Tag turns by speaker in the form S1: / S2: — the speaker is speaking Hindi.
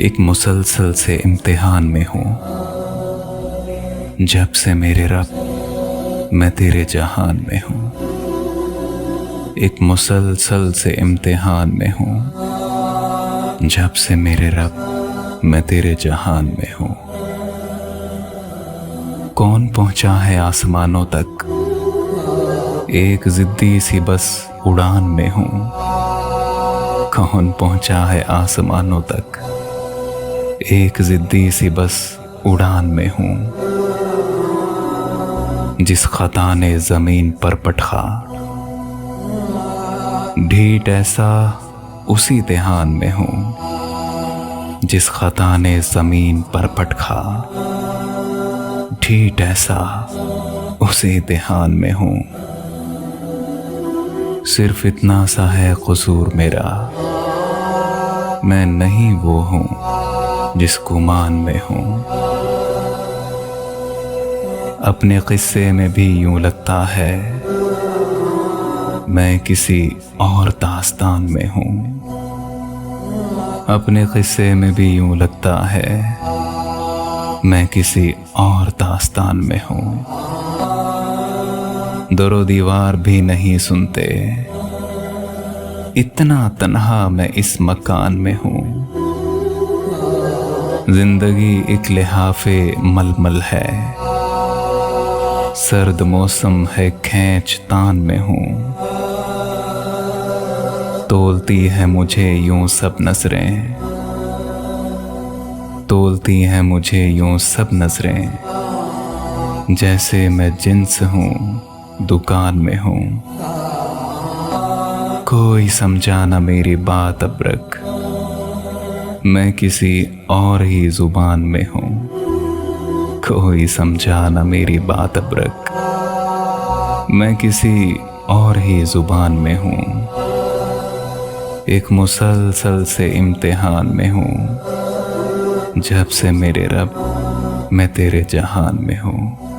S1: एक मुसलसल से इम्तिहान में हूँ। जब से मेरे रब मैं तेरे जहान में हूँ। एक मुसलसल से इम्तिहान में हूँ। जब से मेरे रब मैं तेरे जहान में हूँ। कौन पहुँचा है आसमानों तक, एक जिद्दी सी बस उड़ान में हूँ। कौन पहुँचा है आसमानों तक, एक जिद्दी सी बस उड़ान में हूँ। जिस खता ने जमीन पर पटखा, ढीठ ऐसा उसी देहान में हूँ। जिस खता ने जमीन पर पटखा, ढीठ ऐसा उसी देहान में हूँ। सिर्फ इतना सा है कसूर मेरा, मैं नहीं वो हूँ जिस गुमान में हूँ। अपने किस्से में भी यूं लगता है मैं किसी और दास्तान में हूँ। अपने किस्से में भी यूं लगता है मैं किसी और दास्तान में हूँ। दरो दीवार भी नहीं सुनते, इतना तन्हा मैं इस मकान में हूँ। जिंदगी एक लिहाफे मलमल है, सर्द मौसम है खींच तान में हूँ। तोलती है मुझे यूं सब नजरें, तोलती है मुझे यूं सब नजरें। जैसे मैं जिन्स हूँ दुकान में हूँ। कोई समझा ना मेरी बात अबरक, मैं किसी और ही जुबान में हूँ। कोई समझा ना मेरी बात अबरक, मैं किसी और ही जुबान में हूँ। एक मुसलसल से इम्तिहान में हूँ। जब से मेरे रब मैं तेरे जहान में हूँ।